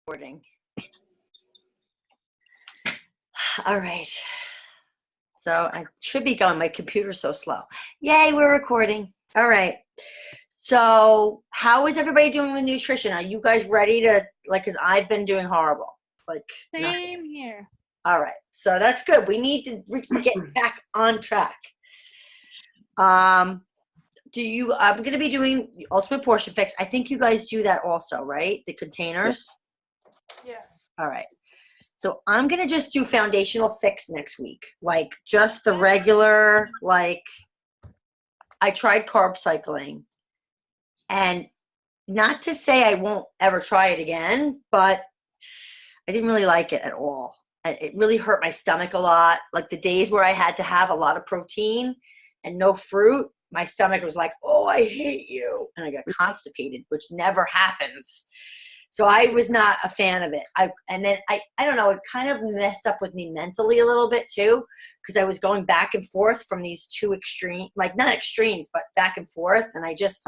Recording. All right. So I should be going. My computer's so slow. Yay, we're recording. All right. So how is everybody doing with nutrition? Are you guys ready to, because I've been doing horrible. Same here. All right. So that's good. We need to get back on track. I'm going to be doing the Ultimate Portion Fix. I think you guys do that also, right? The containers? Yes. All right. So I'm going to just do Foundational Fix next week. Just the regular, I tried carb cycling. And not to say I won't ever try it again, but I didn't really like it at all. It really hurt my stomach a lot. The days where I had to have a lot of protein and no fruit, my stomach was like, oh, I hate you. And I got constipated, which never happens. So I was not a fan of it. I don't know, it kind of messed up with me mentally a little bit too, because I was going back and forth from these two extremes, not extremes, but back and forth. And I just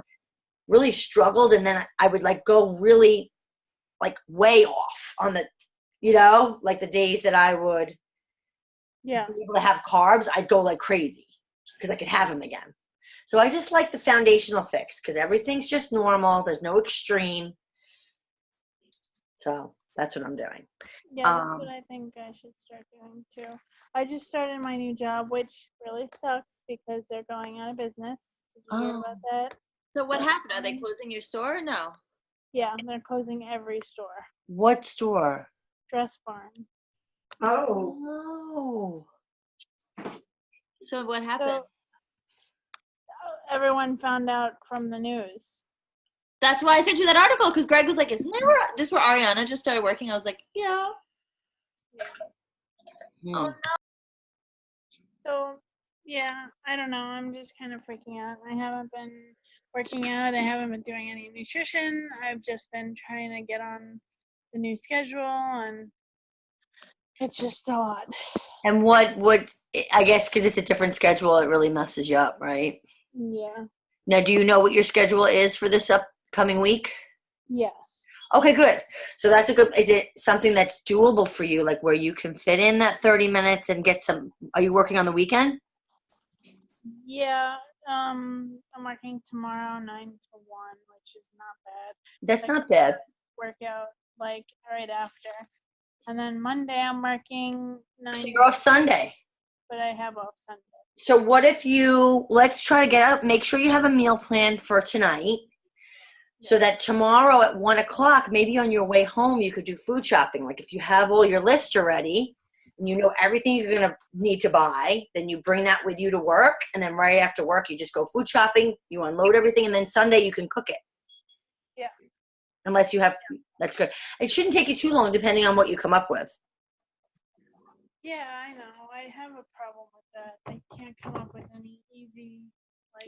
really struggled. And then I would go really way off on the, the days that I would be able to have carbs, I'd go crazy because I could have them again. So I just like the Foundational Fix because everything's just normal. There's no extreme. So that's what I'm doing. Yeah, that's what I think I should start doing too. I just started my new job, which really sucks because they're going out of business. Did you hear about that? So what happened? Are they closing your store or no? Yeah, they're closing every store. What store? Dress Barn. Oh. So what happened? So, everyone found out from the news. That's why I sent you that article, because Greg was like, isn't there this where Ariana just started working? I was like, yeah. Oh, no. So, yeah, I don't know. I'm just kind of freaking out. I haven't been working out. I haven't been doing any nutrition. I've just been trying to get on the new schedule, and it's just a lot. And what would, I guess because it's a different schedule, it really messes you up, right? Yeah. Now, do you know what your schedule is for this upcoming week? Yes. Okay, good. So that's is it something that's doable for you, where you can fit in that 30 minutes and get some, are you working on the weekend? Yeah. I'm working tomorrow 9 to 1, which is not bad. That's not bad. Workout right after. And then Monday I'm working 9. So you're off Sunday. But I have off Sunday. So what if let's try to get out, make sure you have a meal plan for tonight so that tomorrow at 1 o'clock, maybe on your way home, you could do food shopping. If you have all your list already and you know everything you're going to need to buy, then you bring that with you to work. And then right after work, you just go food shopping, you unload everything, and then Sunday you can cook it. Yeah. Unless you have, that's good. It shouldn't take you too long depending on what you come up with. Yeah, I know. I have a problem with that. I can't come up with any easy.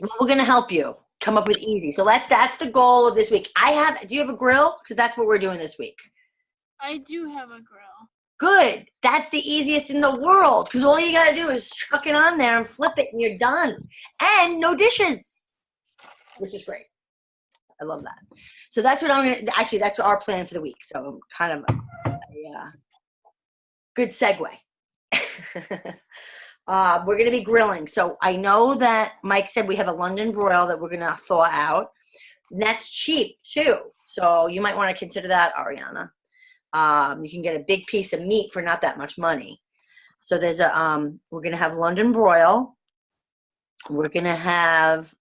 Well, we're going to help you come up with easy. So that's the goal of this week. Do you have a grill? Because that's what we're doing this week. I do have a grill. Good. That's the easiest in the world because all you got to do is chuck it on there and flip it and you're done. And no dishes, which is great. I love that. So that's what that's our plan for the week. So kind of a good segue. We're going to be grilling. So I know that Mike said we have a London broil that we're going to thaw out. And that's cheap too. So you might want to consider that, Ariana. You can get a big piece of meat for not that much money. So there's we're going to have London broil. We're going to have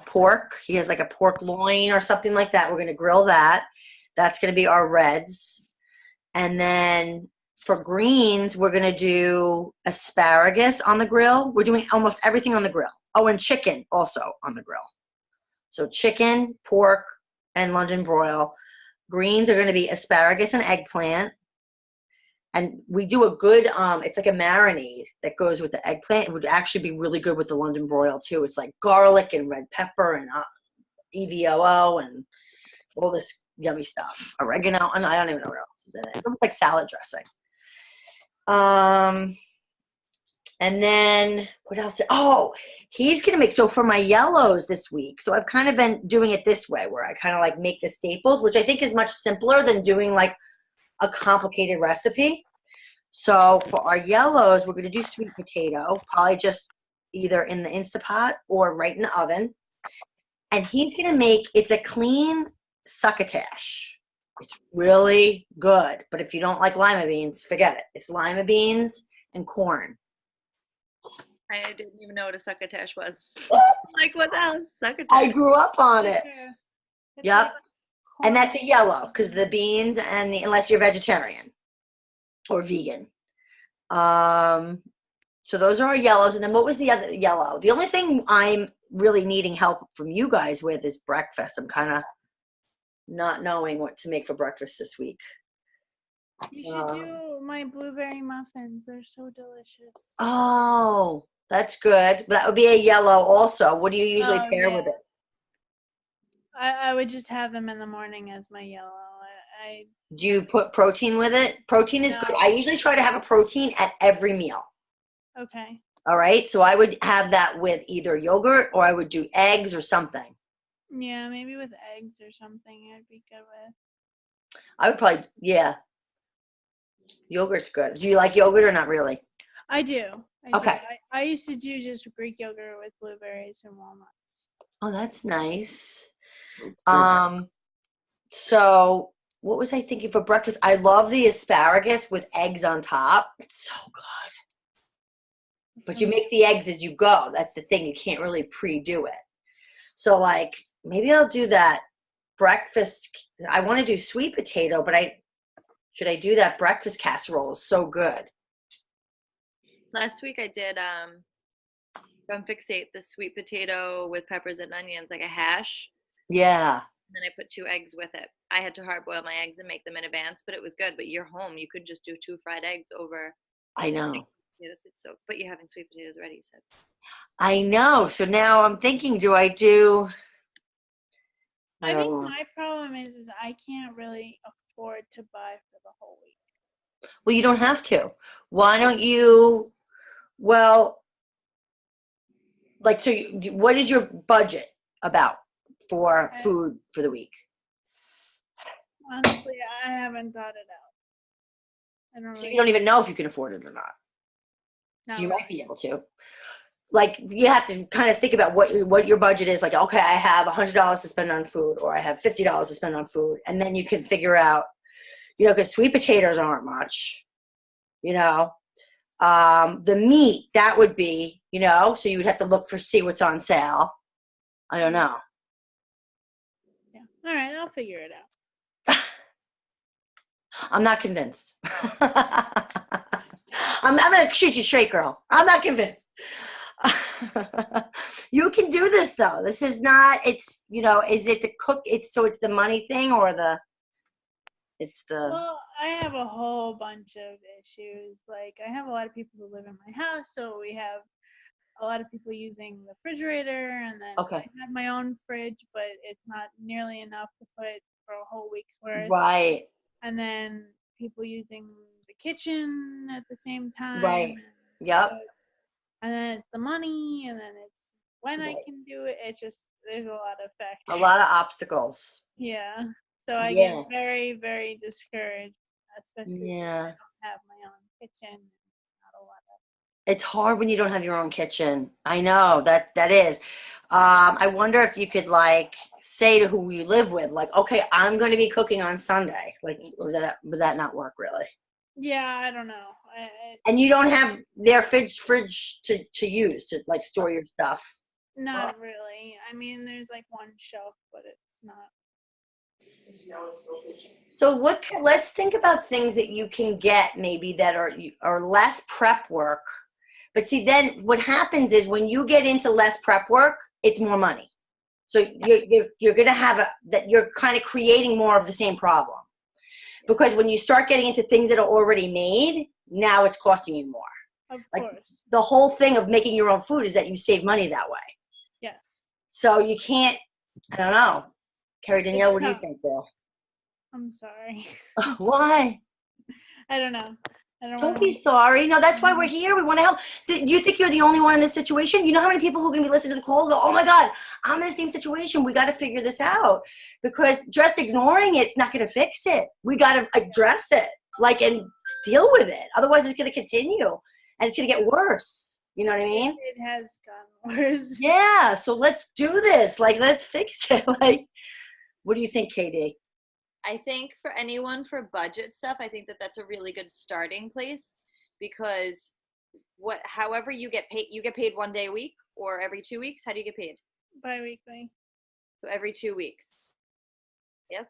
pork. He has a pork loin or something like that. We're going to grill that. That's going to be our reds. And then for greens, we're going to do asparagus on the grill. We're doing almost everything on the grill. Oh, and chicken also on the grill. So chicken, pork, and London broil. Greens are going to be asparagus and eggplant. And we do a good, it's like a marinade that goes with the eggplant. It would actually be really good with the London broil too. It's garlic and red pepper and EVOO and all this yummy stuff. Oregano, and I don't even know what else is in it. It looks like salad dressing. And then what else? Oh, he's going to make, so for my yellows this week, so I've kind of been doing it this way where I kind of make the staples, which I think is much simpler than doing a complicated recipe. So for our yellows, we're going to do sweet potato, probably just either in the Instapot or right in the oven. And he's going to make, it's a clean succotash. It's really good. But if you don't like lima beans, forget it. It's lima beans and corn. I didn't even know what a succotash was. Like, what the hell is succotash? I grew up on it. It's Yep. like And that's a yellow because the beans and unless you're vegetarian or vegan. So those are our yellows. And then what was the other yellow? The only thing I'm really needing help from you guys with is breakfast. I'm kind of not knowing what to make for breakfast this week. You should do my blueberry muffins. They're so delicious. Oh, that's good. That would be a yellow also. What do you usually pair with it? I would just have them in the morning as my yellow. Do you put protein with it? Protein is good. I usually try to have a protein at every meal. Okay. All right. So I would have that with either yogurt or I would do eggs or something. Yeah, maybe with eggs or something I'd be good with. I would probably, yeah. Yogurt's good. Do you like yogurt or not really? I do. Okay. I used to do just Greek yogurt with blueberries and walnuts. Oh, that's nice. So what was I thinking for breakfast? I love the asparagus with eggs on top. It's so good. But you make the eggs as you go. That's the thing. You can't really pre-do it. So like maybe I'll do that breakfast. I want to do sweet potato, but should I do that breakfast casserole? It's so good. Last week I did from Fixate the sweet potato with peppers and onions, like a hash. Yeah. And then I put 2 eggs with it. I had to hard boil my eggs and make them in advance, but it was good. But you're home, you could just do 2 fried eggs over. I know. But you're having sweet potatoes ready, you said. I know. So now I'm thinking, do I do? I think my problem is I can't really afford to buy for the whole week. Well, you don't have to. Why don't you? Well, like, so what is your budget about for food for the week? Honestly, I haven't thought it out. I don't So really you don't even know if you can afford it or not. know. So you might be able to. Like, you have to kind of think about what your budget is. Like, okay, I have $100 to spend on food, or I have $50 to spend on food, and then you can figure out, because sweet potatoes aren't much, the meat, that would be, so you would have to see what's on sale. I don't know. Yeah. All right, I'll figure it out. I'm not convinced. I'm going to shoot you straight, girl. I'm not convinced. You can do this, though. This is not, it's, is it the cook, it's the money thing or Well, I have a whole bunch of issues. Like, I have a lot of people who live in my house, so we have a lot of people using the refrigerator, and then I have my own fridge, but it's not nearly enough to put for a whole week's worth. Right. And then people using the kitchen at the same time. Right. Yep. And then it's the money, and then it's when I can do it. It's just, there's a lot of factors. A lot of obstacles. Yeah. So I get very, very discouraged, especially since I don't have my own kitchen. Not a lot of. It's hard when you don't have your own kitchen. I know that is. I wonder if you could say to who you live with, okay, I'm going to be cooking on Sunday. Would that not work really? Yeah, I don't know. And you don't have their fridge to use to store your stuff. Not really. I mean, there's one shelf, but it's not. So let's think about things that you can get going that are less prep work. But see, then what happens is when you get into less prep work, it's more money. So you're going to have that you're kind of creating more of the same problem. Because when you start getting into things that are already made, now it's costing you more. Of course. The whole thing of making your own food is that you save money that way. Yes. So you can't, I don't know. Carrie Danielle, what do you think, Bill? I'm sorry. Why? I don't know. I don't Don't want be to. sorry. No, that's why we're here. We want to help. You think you're the only one in this situation? You know how many people who are going to be listening to the call go, oh my God, I'm in the same situation. We got to figure this out. Because just ignoring it's not going to fix it. We got to address it, like, and deal with it. Otherwise, it's going to continue and it's going to get worse. You know what I mean? It has gotten worse. Yeah. So let's do this. Like, let's fix it. Like, what do you think, KD? I think for anyone for budget stuff, I think that that's a really good starting place because however you get paid 1 day a week or every 2 weeks. How do you get paid? Bi-weekly. So every 2 weeks. Yes?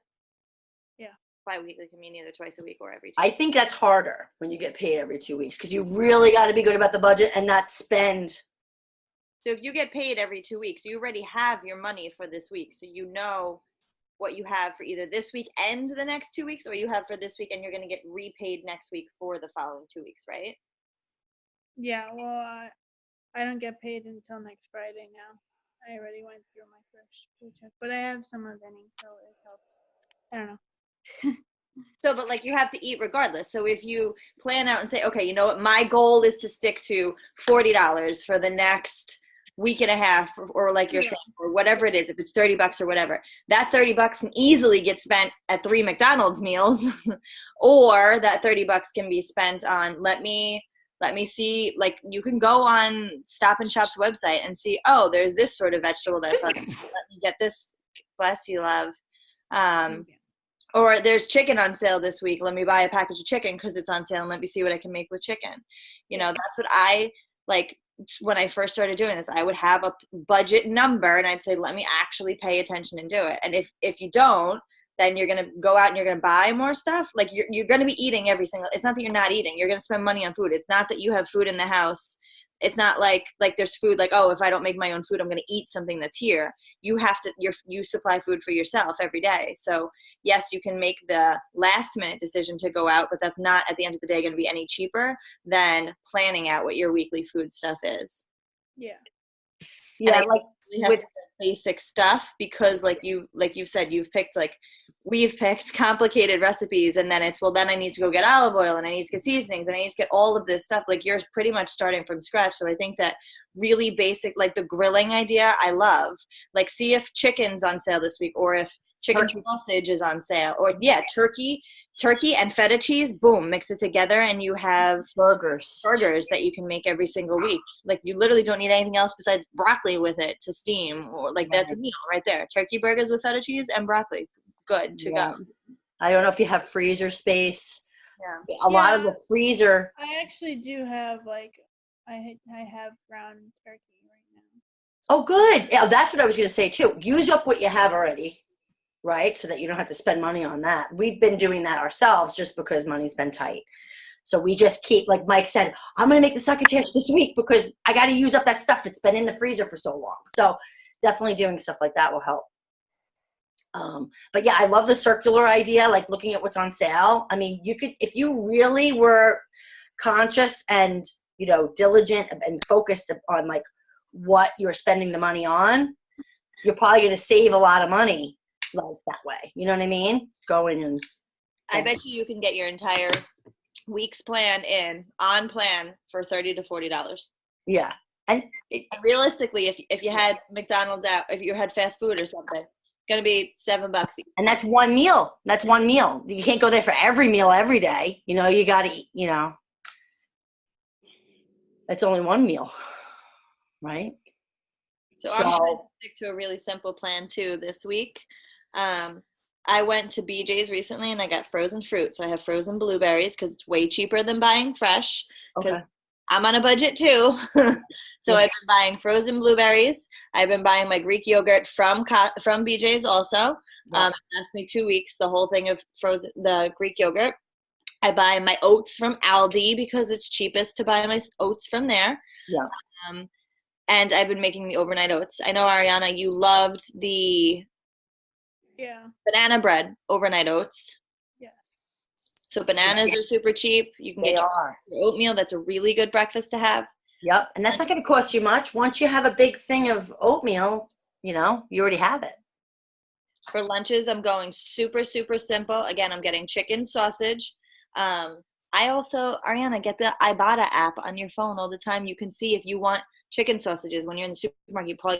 Yeah. Bi-weekly can mean either twice a week or every 2 I weeks. think that's harder when you get paid every 2 weeks because you really got to be good about the budget and not spend. So if you get paid every 2 weeks, you already have your money for this week. So you know what you have for either this week and the next 2 weeks, or you have for this week and you're going to get repaid next week for the following 2 weeks, right? Yeah, well, I don't get paid until next Friday now. I already went through my first paycheck, but I have some remaining, so it helps. I don't know. So, but like you have to eat regardless. So if you plan out and say, okay, you know what, my goal is to stick to $40 for the next week and a half, or like you're saying, or whatever it is, if it's $30 or whatever, that $30 can easily get spent at 3 McDonald's meals, or that $30 can be spent on, let me see, like you can go on Stop and Shop's website and see, oh, there's this sort of vegetable that's on, let me get this, bless you, love. Or there's chicken on sale this week. Let me buy a package of chicken because it's on sale and let me see what I can make with chicken. You know, that's what I like. When I first started doing this, I would have a budget number and I'd say, let me actually pay attention and do it. And if you don't, then you're going to go out and you're going to buy more stuff. Like you're going to be eating it's not that you're not eating. You're going to spend money on food. It's not that you have food in the house. It's not like there's food like, oh, if I don't make my own food, I'm going to eat something that's here. You have to, you supply food for yourself every day. So yes, you can make the last minute decision to go out, but that's not at the end of the day going to be any cheaper than planning out what your weekly food stuff is. Yeah. Yeah, like with basic stuff, because like you said, we've picked complicated recipes, and then it's, well, then I need to go get olive oil and I need to get seasonings and I need to get all of this stuff. Like you're pretty much starting from scratch. So I think that really basic, like the grilling idea, I love. Like see if chicken's on sale this week, or if chicken sausage is on sale, or turkey and feta cheese, boom, mix it together and you have burgers that you can make every single week. Like you literally don't need anything else besides broccoli with it to steam, or like that's a meal right there. Turkey burgers with feta cheese and broccoli. Good to go. I don't know if you have freezer space. Yeah. A lot of the freezer. I actually do have I have ground turkey right now. Oh, good. Yeah, that's what I was going to say too. Use up what you have already, right? So that you don't have to spend money on that. We've been doing that ourselves just because money's been tight. So we just keep, like Mike said, I'm going to make the succotash this week because I got to use up that stuff that's been in the freezer for so long. So definitely doing stuff like that will help. But yeah, I love the circular idea, like looking at what's on sale. I mean, you could, if you really were conscious and, you know, diligent and focused on like what you're spending the money on, you're probably going to save a lot of money like that way. You know what I mean? Going and I bet you can get your entire week's plan on plan for $30 to $40. Yeah. And realistically, if you had McDonald's out, if you had fast food or something, it's going to be $7. And that's one meal. That's one meal. You can't go there for every meal every day. You know, you got to eat, you know. It's only one meal, right? So I'm trying to stick to a really simple plan too this week. I went to BJ's recently and I got frozen fruit. So I have frozen blueberries because it's way cheaper than buying fresh. Okay. I'm on a budget too. So I've been buying frozen blueberries. I've been buying my Greek yogurt from BJ's also. It lasts me 2 weeks, the whole thing of the Greek yogurt. I buy my oats from Aldi because it's cheapest to buy my oats from there. Yeah. And I've been making the overnight oats. I know, Ariana, you loved the banana bread overnight oats. Yes. So bananas are super cheap. You can get your oatmeal. That's a really good breakfast to have. Yep. And that's not going to cost you much. Once you have a big thing of oatmeal, you know, you already have it. For lunches, I'm going super, super simple. Again, I'm getting chicken, sausage. I also, Ariana, get the Ibotta app on your phone all the time. You can see if you want chicken sausages when you're in the supermarket, you plug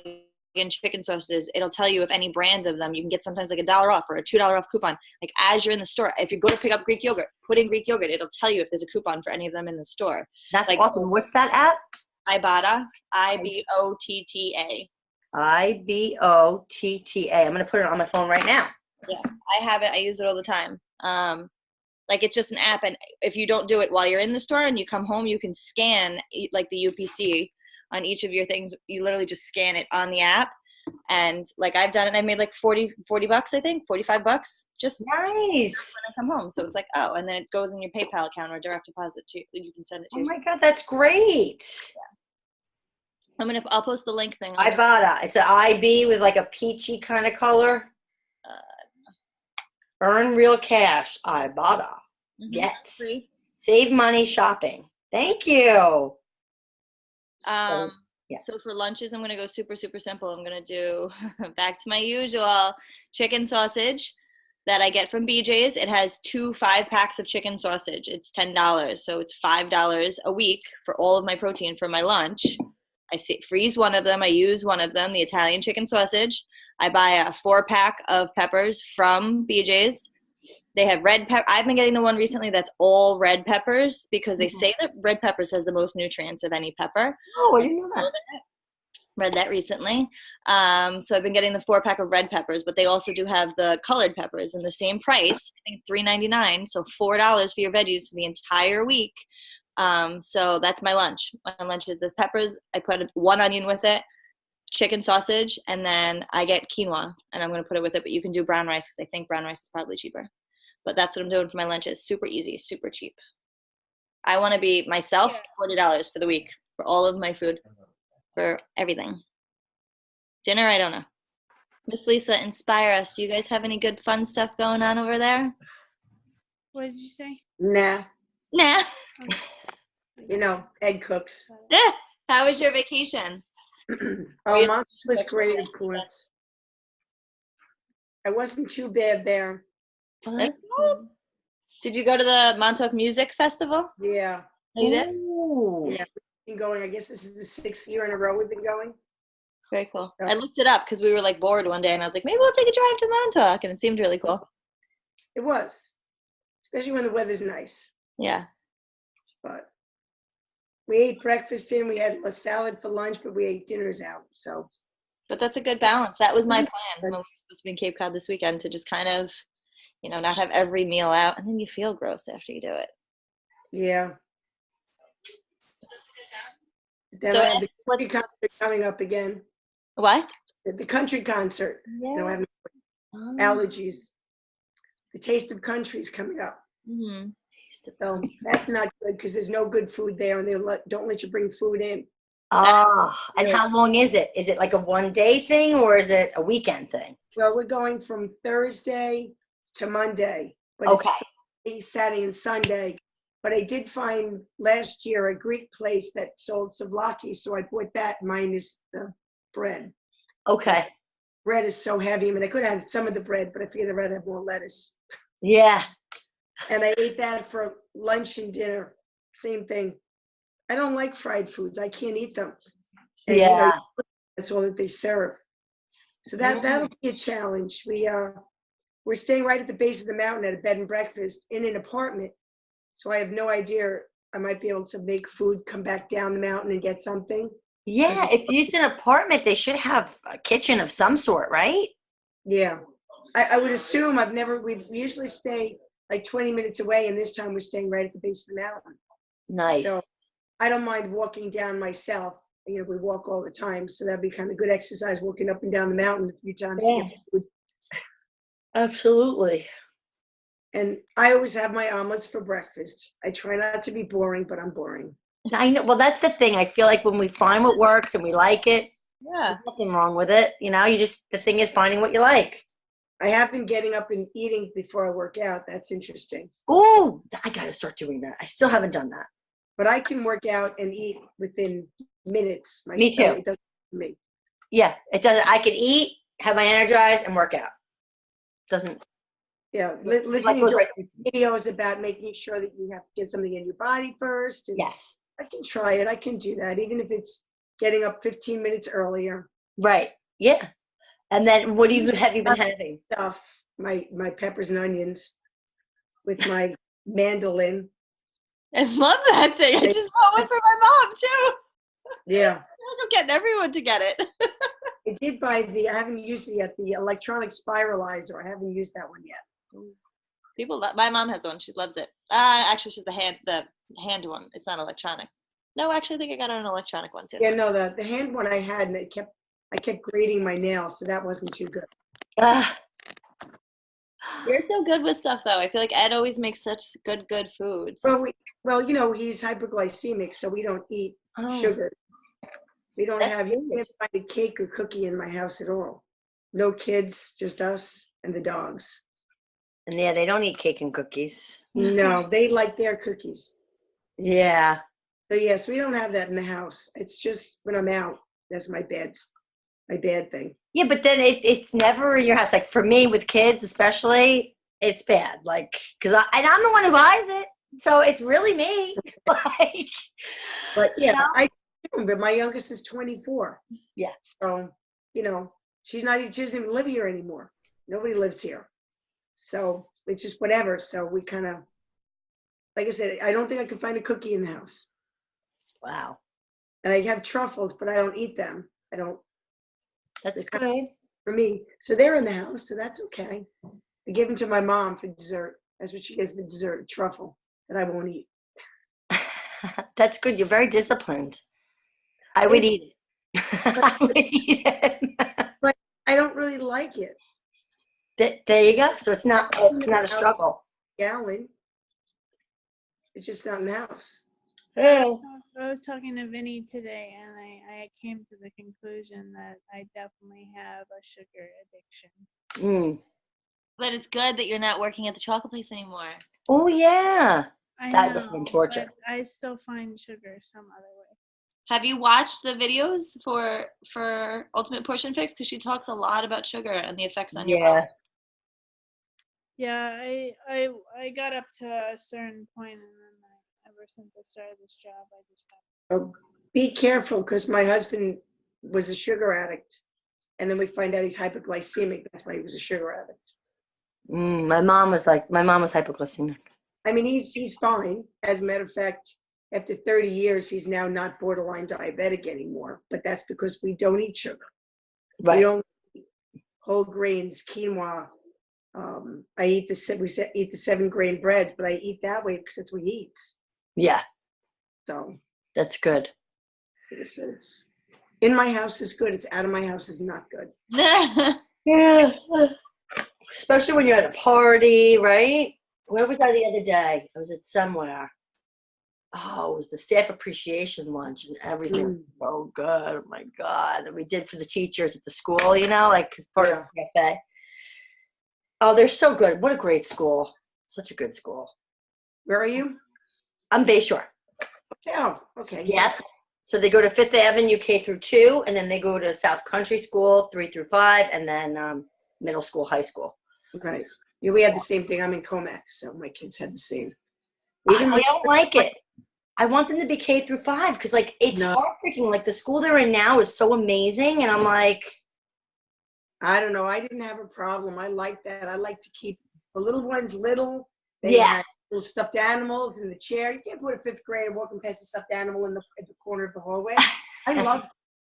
in chicken sausages. It'll tell you if any brands of them. You can get sometimes like $1 off or a $2 off coupon. Like as you're in the store, if you go to pick up Greek yogurt, put in Greek yogurt. It'll tell you if there's a coupon for any of them in the store. That's like, awesome. What's that app? Ibotta, Ibotta. Ibotta. I'm going to put it on my phone right now. Yeah, I have it. I use it all the time. Like it's just an app, and if you don't do it while you're in the store and you come home, you can scan like the UPC on each of your things. You literally just scan it on the app, and like I've done it, and I made like 40 bucks, I think, $45, just Nice. when I come home. So it's like, oh, and then it goes in your PayPal account or direct deposit to you can send it to. Oh my God, that's great. Yeah. I'll post the link thing. Ibotta. It's an IB with like a peachy kind of color. Earn real cash. Ibotta. Yes. Free. Save money shopping. Thank you. Yeah. So for lunches, I'm going to go super, super simple. I'm going to do back to my usual chicken sausage that I get from BJ's. It has 2 5-packs of chicken sausage. It's $10. So it's $5 a week for all of my protein for my lunch. I freeze one of them. I use one of them, the Italian chicken sausage. I buy a 4-pack of peppers from BJ's. They have red pepper. I've been getting the one recently that's all red peppers because they say that red peppers has the most nutrients of any pepper. Oh, I didn't know that. Read that recently. So I've been getting the 4-pack of red peppers, but they also do have the colored peppers in the same price. I think $3.99. So $4 for your veggies for the entire week. So that's my lunch. My lunch is the peppers. I put 1 onion with it, chicken sausage, and then I get quinoa, and I'm going to put it with it, but you can do brown rice because I think brown rice is probably cheaper. But that's what I'm doing for my lunch. It's super easy, super cheap. I want to be myself $40 for the week for all of my food, for everything. Dinner, I don't know. Miss Lisa, inspire us. Do you guys have any good fun stuff going on over there? What did you say? Nah. Nah. You know, Ed cooks. How was your vacation? Oh, mine was great, of course. I wasn't too bad there. That's cool. Did you go to the Montauk Music Festival? Yeah. Oh, you did? Ooh. Yeah, we've been going. I guess this is the 6th year in a row we've been going. Very cool. So, I looked it up because we were like bored one day, and I was like, maybe we'll take a drive to Montauk, and it seemed really cool. it was, especially when the weather's nice. Yeah. But we ate breakfast in. We had a salad for lunch, but we ate dinners out. So. But that's a good balance. That was my plan when we were supposed to be in Cape Cod this weekend, to just kind of, you know, not have every meal out, and then you feel gross after you do it. Yeah. Then So I have the country concert coming up again. What? The country concert. Yeah. You know, I have allergies. The Taste of Country is coming up. Mm-hmm. So that's not good because there's no good food there, and they don't let you bring food in. And how long is it? Is it like a 1-day thing or is it a weekend thing? Well, we're going from Thursday to Monday, but Okay. it's Friday, Saturday, and Sunday. But I did find last year a Greek place that sold souvlaki, so I bought that minus the bread. Okay. Bread is so heavy. I mean, I could have had some of the bread, but I figured I'd rather have more lettuce. Yeah. And I ate that for lunch and dinner. Same thing. I don't like fried foods. I can't eat them. And, you know, that's all that they serve. So that'll be a challenge. We're staying right at the base of the mountain at a bed and breakfast in an apartment. So I have no idea. I might be able to make food, come back down the mountain and get something. Yeah. If it's an apartment, they should have a kitchen of some sort, right? Yeah. I would assume we usually stay like 20 minutes away, and this time we're staying right at the base of the mountain. Nice. So I don't mind walking down myself. You know, we walk all the time, so that'd be kind of good exercise, walking up and down the mountain a few times to get food. Absolutely. And I always have my omelets for breakfast. I try not to be boring, but I'm boring. And I know. Well, that's the thing. I feel like when we find what works and we like it, there's nothing wrong with it. You know, the thing is finding what you like. I have been getting up and eating before I work out. That's interesting. Oh, I got to start doing that. I still haven't done that. But I can work out and eat within minutes. Me too. It doesn't for me. Yeah, it does. I can eat, have my energize, and work out. Doesn't. Yeah, Like listening to right. videos about making sure that you have to get something in your body first. And Yes. I can try it. I can do that, even if it's getting up 15 minutes earlier. Right. Yeah. And then what have you been having? Stuff my peppers and onions with my mandolin. I love that thing. I just bought one for my mom too. Yeah, I feel like I'm getting everyone to get it. I did buy I haven't used it yet, the electronic spiralizer. I haven't used that one yet. People love. My mom has one. She loves it. Actually, she's the hand one. It's not electronic. No, actually, I think I got an electronic one too. Yeah, no, the hand one I had, and I kept grating my nails, so that wasn't too good. You're so good with stuff, though. I feel like Ed always makes such good foods. Well, he's hypoglycemic, so we don't eat sugar. We don't That's have you can't find a cake or cookie in my house at all. No kids, just us and the dogs. And yeah, they don't eat cake and cookies. No, they like their cookies. Yeah. So yes, we don't have that in the house. It's just when I'm out, that's my bad thing. Yeah, but then it's never in your house. Like for me with kids, especially, it's bad. Like, and I'm the one who buys it, so it's really me. Like, But yeah, I do. But my youngest is 24. Yeah. So she doesn't even live here anymore. Nobody lives here. So it's just whatever. So we kind of, like I said, I don't think I can find a cookie in the house. Wow. And I have truffles, but I don't eat them. I don't. That's good. For me. So they're in the house, so that's okay. I give them to my mom for dessert. That's what she gives me, dessert, truffle, that I won't eat. That's good. You're very disciplined. I would eat it. I would eat it. But I don't really like it. There you go. So it's not a struggle. Gallon. It's just not in the house. Yeah. I was talking to Vinny today, and I came to the conclusion that I definitely have a sugar addiction. But it's good that you're not working at the chocolate place anymore. Oh yeah. That must have been know, torture. but I still find sugar some other way. Have you watched the videos for Ultimate Portion Fix? Because she talks a lot about sugar and the effects on your body. Yeah, I got up to a certain point, and then ever since I started this job, I just have. Well, be careful, because my husband was a sugar addict, and then we find out he's hypoglycemic. That's why he was a sugar addict. My mom was hypoglycemic. I mean, he's fine. As a matter of fact, after 30 years, he's now not borderline diabetic anymore. But that's because we don't eat sugar. Right. We only eat whole grains, quinoa. I eat the 7-grain breads, but I eat that way because that's what he eats. Yeah. So that's good. It's in my house is good. It's out of my house is not good. Yeah. Especially when you're at a party, right? Where was I the other day? I was at somewhere. Oh, it was the staff appreciation lunch, and everything was so good. Oh my God. And we did for the teachers at the school, like as part of the cafe. Oh, they're so good. What a great school. Such a good school. Where are you? I'm Bayshore. Oh, okay. Yes. So they go to 5th Avenue K through 2, and then they go to South Country School 3 through 5, and then middle school, high school. Right. Yeah, we had the same thing. I'm in Comac, so my kids had the same. I don't like it. I want them to be K through 5 because, it's heartbreaking. Like, the school they're in now is so amazing, and I'm like, I don't know. I didn't have a problem. I like that. I like to keep the little ones little. They had little stuffed animals in the chair. You can't put a 5th grader walking past a stuffed animal in the corner of the hallway. I loved it.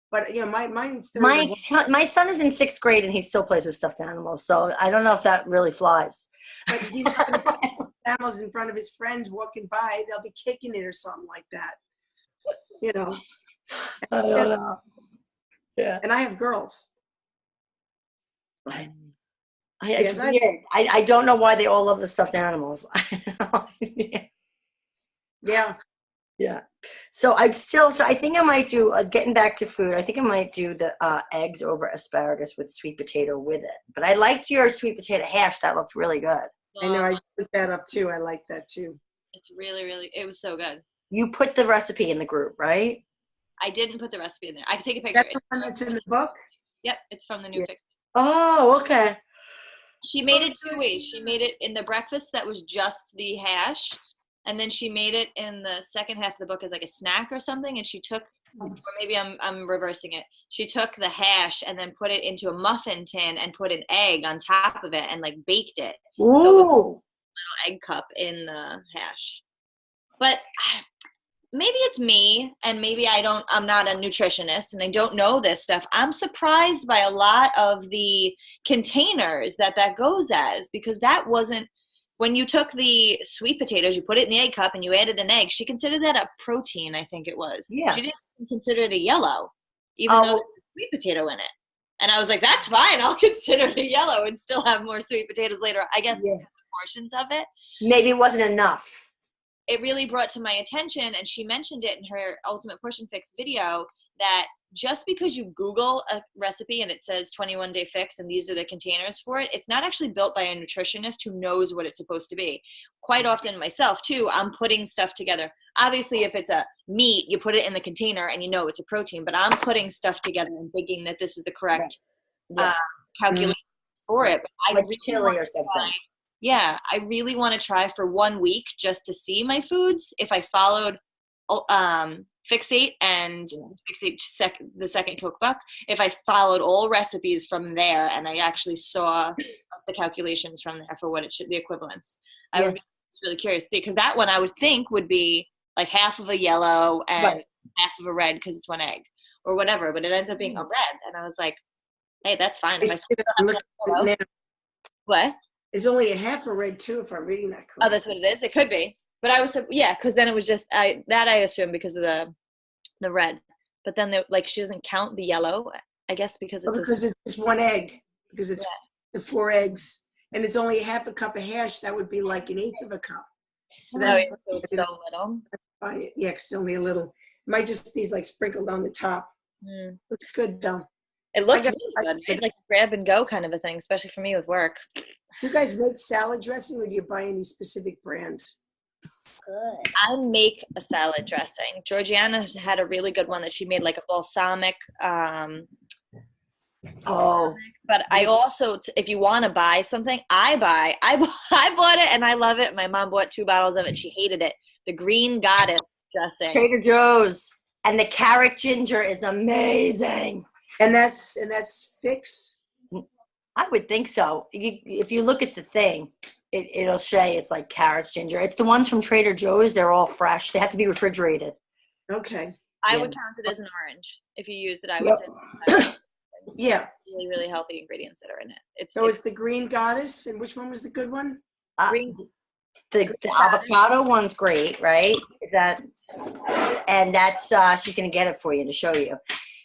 But, mine's my son is in 6th grade, and he still plays with stuffed animals. So I don't know if that really flies. But he's going to put animals in front of his friends walking by. They'll be kicking it or something like that. I don't know. Yeah. And I have girls. It's weird. I don't know why they all love the stuffed animals. Yeah. Yeah. So I think I might do, getting back to food, I think I might do the eggs over asparagus with sweet potato with it. But I liked your sweet potato hash. That looked really good. I know. I put that up too. I like that too. It's really, really, it was so good. You put the recipe in the group, right? I didn't put the recipe in there. I can take a picture. That's the one that's in the book? Yep. It's from the new fix. Oh, okay. She made it 2 ways. She made it in the breakfast that was just the hash, and then she made it in the second half of the book as like a snack or something. And she took, or maybe I'm reversing it. She took the hash and then put it into a muffin tin and put an egg on top of it and like baked it. Ooh. So it was a little egg cup in the hash. But maybe it's me, and maybe I'm not a nutritionist and I don't know this stuff. I'm surprised by a lot of the containers that goes as, because that wasn't, when you took the sweet potatoes, you put it in the egg cup and you added an egg, she considered that a protein, I think it was. Yeah. She didn't consider it a yellow, even though there's a sweet potato in it. And I was like, that's fine. I'll consider it a yellow and still have more sweet potatoes later. I guess because of portions of it. Maybe it wasn't enough. It really brought to my attention, and she mentioned it in her Ultimate Portion Fix video, that just because you Google a recipe and it says 21-day fix and these are the containers for it, it's not actually built by a nutritionist who knows what it's supposed to be. Quite often myself too, I'm putting stuff together. Obviously, if it's a meat, you put it in the container and you know it's a protein, but I'm putting stuff together and thinking that this is the correct calculation for it. But I Like really chili want or to something. try- Yeah, I really want to try for 1 week just to see my foods. If I followed Fixate and Fixate the second cookbook, if I followed all recipes from there and I actually saw the calculations from there for what it should, the equivalents, I would be really curious to see, because that one I would think would be like half of a yellow and half of a red because it's one egg or whatever, but it ends up being a red, and I was like, hey, that's fine. If I still have yellow. What? It's only a half a red too, if I'm reading that correctly. Oh, that's what it is? It could be. But I was, because then it was just, I assumed because of the red. But then, she doesn't count the yellow, I guess, because it's it's one egg, because it's the 4 eggs, and it's only half a cup of hash. That would be like an eighth of a cup. So that's so little. Yeah, it's only a little. It might just be like sprinkled on the top. Looks good though. It looks really good. It's like a grab and go kind of a thing, especially for me with work. Do you guys make salad dressing, or do you buy any specific brand? Good. I make a salad dressing. Georgiana had a really good one that she made, like a balsamic. But I also, if you want to buy something, I bought it and I love it. My mom bought 2 bottles of it. She hated it. The Green Goddess dressing. Trader Joe's. And the carrot ginger is amazing. And that's Fix? I would think so. If you look at the thing, it'll say it's like carrots, ginger. It's the ones from Trader Joe's. They're all fresh. They have to be refrigerated. Okay. I would count it as an orange. If you use it, I would say yeah. Really, really healthy ingredients that are in it. It's the Green Goddess, and which one was the good one? The avocado one's great, right? And that's she's gonna get it for you to show you.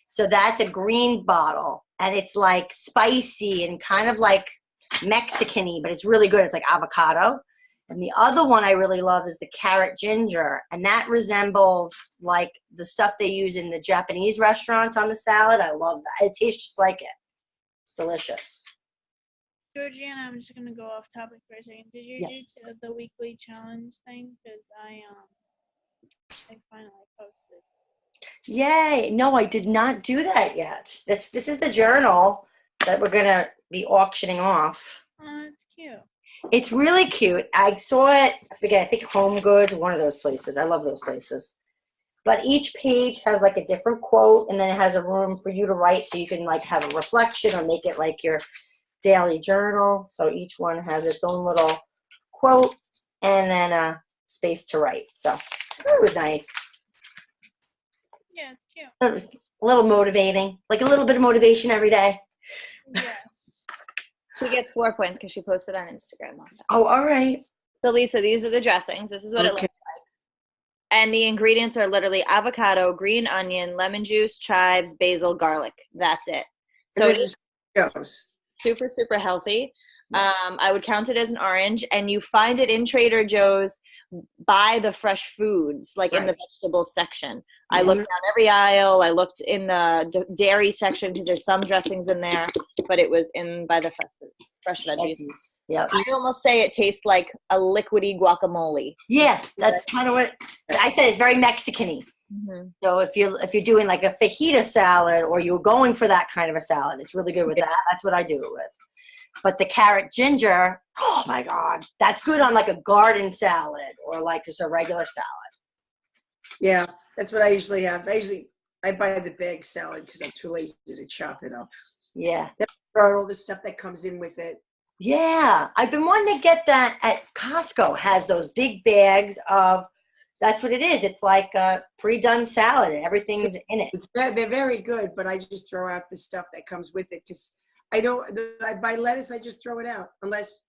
So that's a green bottle, and it's like spicy and kind of like Mexican-y, but it's really good. It's like avocado. And the other one I really love is the carrot ginger, and that resembles like the stuff they use in the Japanese restaurants on the salad. I love that. It tastes just like it. It's delicious. Georgiana, I'm just gonna go off topic for a second. Did you do the weekly challenge thing? Because I finally posted. Yay! No, I did not do that yet. This is the journal that we're gonna be auctioning off. Oh, it's cute. It's really cute. I saw it. I think Home Goods, one of those places. I love those places. But each page has like a different quote, and then it has a room for you to write, so you can like have a reflection or make it like your daily journal. So each one has its own little quote and then a space to write. So it was nice. Yeah, it's cute. It was a little motivating, like a little bit of motivation every day. Yes. She gets 4 points because she posted on Instagram also. Oh, all right. So Lisa, these are the dressings. This is what it looks like. And the ingredients are literally avocado, green onion, lemon juice, chives, basil, garlic. That's it. So this is super, super healthy. I would count it as an orange, and you find it in Trader Joe's by the fresh foods, like in the vegetables section. I looked down every aisle. I looked in the dairy section because there's some dressings in there, but it was in by the fresh veggies. Yeah. I almost say it tastes like a liquidy guacamole. Yeah, that's kind of what I said. It's very Mexican-y. Mm-hmm. So if you're doing like a fajita salad, or you're going for that kind of a salad, it's really good with that. That's what I do it with. But the carrot ginger, oh my God, that's good on like a garden salad or like just a regular salad. Yeah, that's what I usually have. I buy the bag salad because I'm too lazy to chop it up. Yeah. All the stuff that comes in with it. Yeah. I've been wanting to get that at Costco. Has those big bags of, that's what it is. It's like a pre-done salad and everything's in it. They're very good, but I just throw out the stuff that comes with it because I buy lettuce, I just throw it out. Unless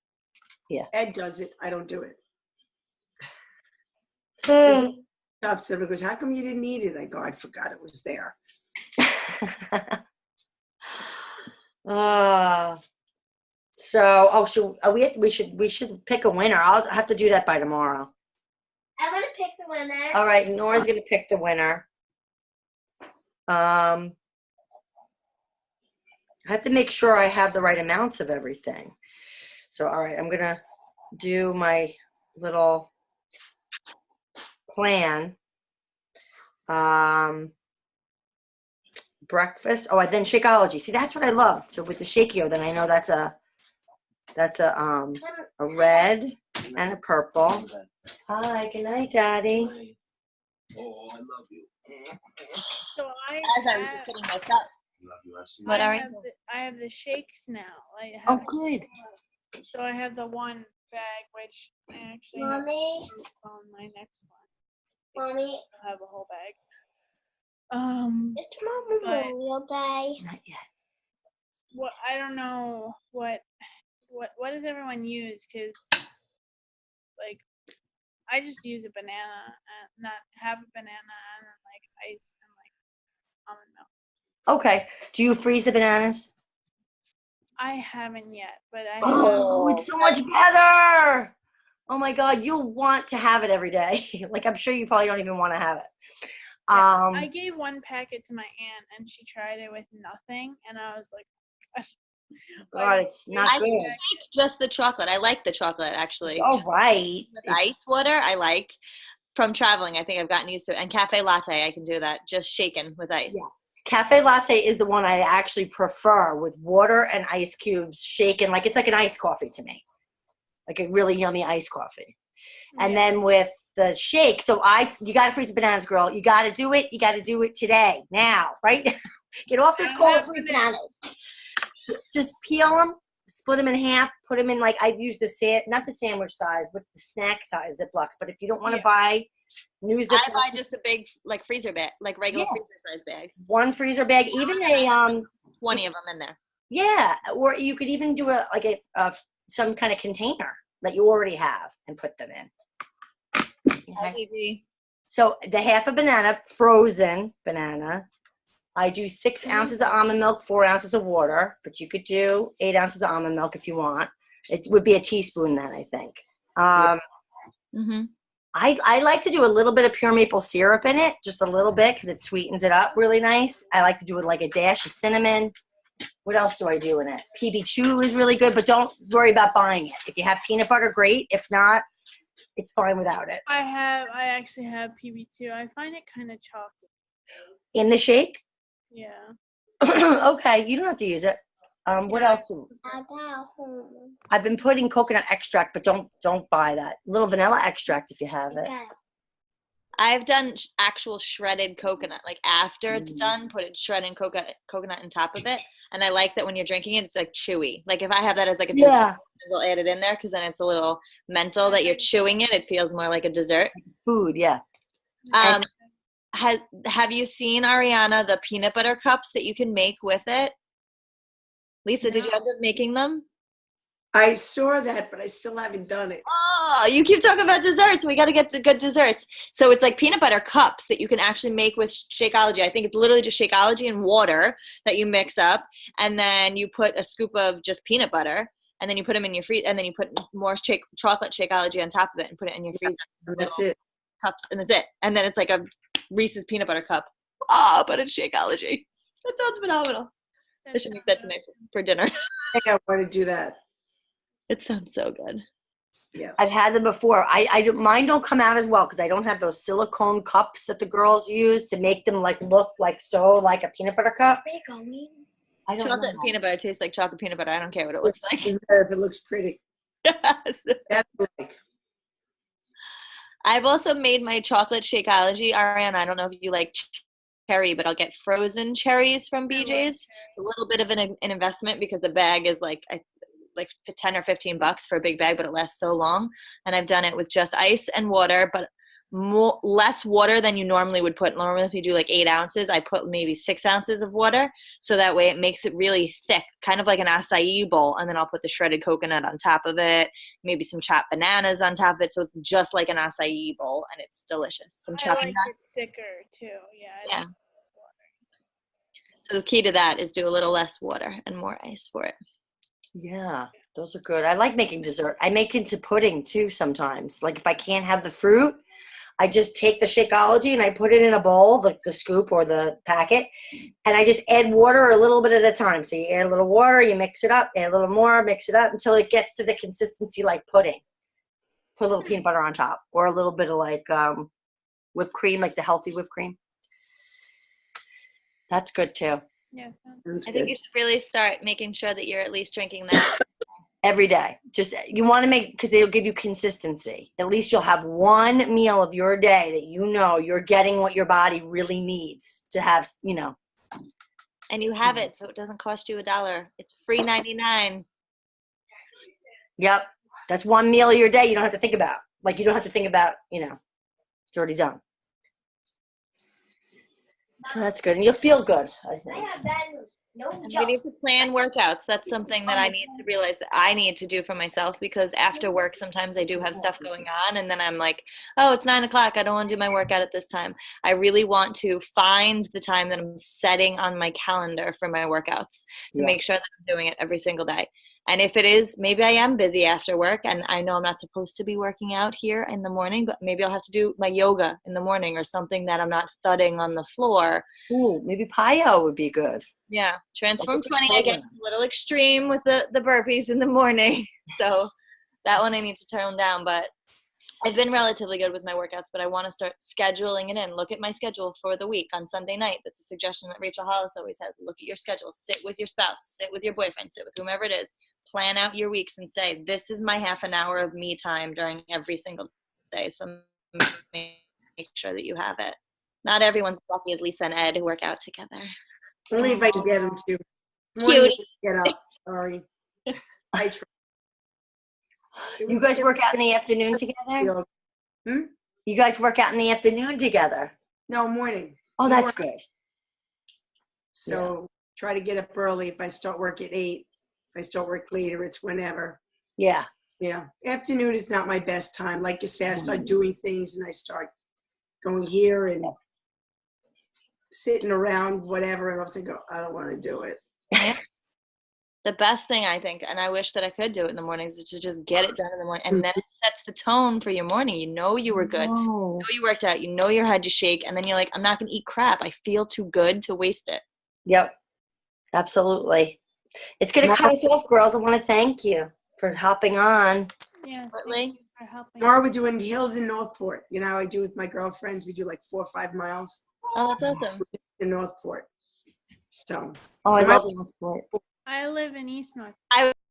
Ed does it, I don't do it. Somebody goes, how come you didn't eat it? I go, I forgot it was there. We should pick a winner. I'll have to do that by tomorrow. I'm gonna pick the winner. All right, Nora's gonna pick the winner. I have to make sure I have the right amounts of everything. So, all right, I'm gonna do my little plan. Breakfast. Oh, and then Shakeology. See, that's what I love. So with the Shakio, then I know that's a red and a purple. Hi, good night, Daddy. Oh, I love you. So As I was just sitting myself. Love you. I see. What are we? I have the shakes now. Oh, good. So I have the one bag, which I actually have Mommy, on my next one. mommy, I'll have a whole bag. it's Memorial Day. Not yet. What I don't know what does everyone use? Because like I just use a banana and not have a banana and then like ice and like almond milk. Okay. Do you freeze the bananas? I haven't yet, but I Oh, it's so much better. Oh my God, you'll want to have it every day. Like I'm sure you probably don't even want to have it. I gave one packet to my aunt and she tried it with nothing and I was like, gosh. God, it's not I good. make just the chocolate. I like the chocolate actually. All right. With ice water, I like. From traveling, I think I've gotten used to it. And cafe latte, I can do that. Just shaken with ice. Yes. Cafe latte is the one I actually prefer with water and ice cubes shaken. Like it's like an iced coffee to me. Like a really yummy iced coffee. And then with the shake, you got to freeze the bananas, girl. You got to do it. You got to do it today, now, right? Get off this call and freeze bananas. So just peel them, split them in half, put them in like I've used not the sandwich size, but the snack size Ziplocs. But if you don't want to buy new Ziplocs, I buy just a big like freezer bag, like regular freezer size bags. one freezer bag, even 20 of them in there. Yeah, or you could even do some kind of container that you already have and put them in. Okay. So the half a banana, frozen banana. I do 6 ounces of almond milk, 4 ounces of water, but you could do 8 ounces of almond milk if you want. It would be a teaspoon then, I think. I like to do a little bit of pure maple syrup in it, just a little bit because it sweetens it up really nice. I like to do it like a dash of cinnamon. What else do I do in it? PB2 is really good, but don't worry about buying it. If you have peanut butter, great. If not, it's fine without it. I actually have PB2. I find it kind of chalky. In the shake? Yeah. Okay, you don't have to use it. What else? I got home. I've been putting coconut extract, but don't buy that. A little vanilla extract if you have it. I've done actual shredded coconut, like after it's done, put it shredded coconut on top of it, and I like that when you're drinking it, it's like chewy. Like if I have that as like a dessert, we'll add it in there because then it's a little mental that you're chewing it. It feels more like a dessert. Food, yeah. Have you seen, Ariana, the peanut butter cups that you can make with it? Lisa, did you end up making them? I saw that, but I still haven't done it. Oh, you keep talking about desserts. We got to get the good desserts. So it's like peanut butter cups that you can actually make with Shakeology. I think it's literally just Shakeology and water that you mix up, and then you put a scoop of just peanut butter, and then you put them in your freezer, and then you put more chocolate Shakeology on top of it and put it in your freezer. And that's it. Cups, and that's it. And then it's like a Reese's peanut butter cup. But it's Shakeology. That sounds phenomenal. I should make that tonight for dinner. I think I want to do that. It sounds so good. Yes. I've had them before. Mine don't come out as well because I don't have those silicone cups that the girls use to make them look like a peanut butter cup. Where you going? I don't Chocolate know. and peanut butter tastes like chocolate peanut butter. I don't care what it looks like. Doesn't matter if it looks pretty. That's like, I've also made my chocolate Shakeology. Ariane, I don't know if you like cherry, but I'll get frozen cherries from BJ's. It's a little bit of an investment because the bag is like 10 or 15 bucks for a big bag, but it lasts so long. And I've done it with just ice and water, but less water than you normally would put. Normally, if you do like 8 ounces, I put maybe 6 ounces of water. So that way it makes it really thick, kind of like an acai bowl. And then I'll put the shredded coconut on top of it, maybe some chopped bananas on top of it. So it's just like an acai bowl and it's delicious. Some I chopped like it nuts. thicker too. Yeah. I Yeah. like less water. So the key to that is do a little less water and more ice for it. Yeah, those are good. I like making dessert. I make into pudding too sometimes. Like if I can't have the fruit, I just take the Shakeology and I put it in a bowl, like the scoop or the packet, and I just add water a little bit at a time. So you add a little water, you mix it up, add a little more, mix it up until it gets to the consistency like pudding. Put a little peanut butter on top or a little bit of like whipped cream, like the healthy whipped cream. That's good too. Yeah. sounds I think good. you should really start making sure that you're at least drinking that. Every day. Just you want to make because they'll give you consistency. At least you'll have one meal of your day that you know you're getting what your body really needs to have, you know. And you have it, so it doesn't cost you $1. It's free 99. Yep. That's one meal of your day you don't have to think about. Like you don't have to think about, you know, it's already done. So that's good. And you'll feel good, I think. No And we jump. need to plan workouts. That's something that I need to realize that I need to do for myself because after work, sometimes I do have stuff going on. And then I'm like, oh, it's 9 o'clock. I don't want to do my workout at this time. I really want to find the time that I'm setting on my calendar for my workouts to make sure that I'm doing it every single day. And if it is, maybe I am busy after work and I know I'm not supposed to be working out here in the morning, but maybe I'll have to do my yoga in the morning or something that I'm not thudding on the floor. Ooh, maybe Pio would be good. Yeah, Transform Like a 20, I get program. a little extreme with the burpees in the morning. So that one I need to tone down, but I've been relatively good with my workouts, but I want to start scheduling it in. Look at my schedule for the week on Sunday night. That's a suggestion that Rachel Hollis always has. Look at your schedule. Sit with your spouse. Sit with your boyfriend. Sit with whomever it is. Plan out your weeks and say, this is my half an hour of me time during every single day. So make sure that you have it. Not everyone's lucky as Lisa and Ed who work out together. Only if I can get them to. Morning, Cutie. get up. Sorry. I try. You guys work out in the afternoon together? You guys work out in the afternoon together? No, morning. Oh, that's good. So try to get up early. If I start work at 8, if I start work later, it's whenever. Yeah. Yeah. Afternoon is not my best time. Like you say, I start doing things and I start going here and sitting around, whatever. And I'll think, oh, I don't want to do it. The best thing I think, and I wish that I could do it in the mornings, is to just get it done in the morning. And then it sets the tone for your morning. You know you were good. You know you worked out. You know you had your shake. And then you're like, I'm not going to eat crap. I feel too good to waste it. Yep. Absolutely. It's going to cut us off, girls. I want to thank you for hopping on. Yeah. Whitley? Thank you for helping. Tomorrow we're doing hills in Northport. You know, I do with my girlfriends. We do like 4 or 5 miles Oh, that's awesome. in Northport. So Oh, I love the sport. I live in East North. I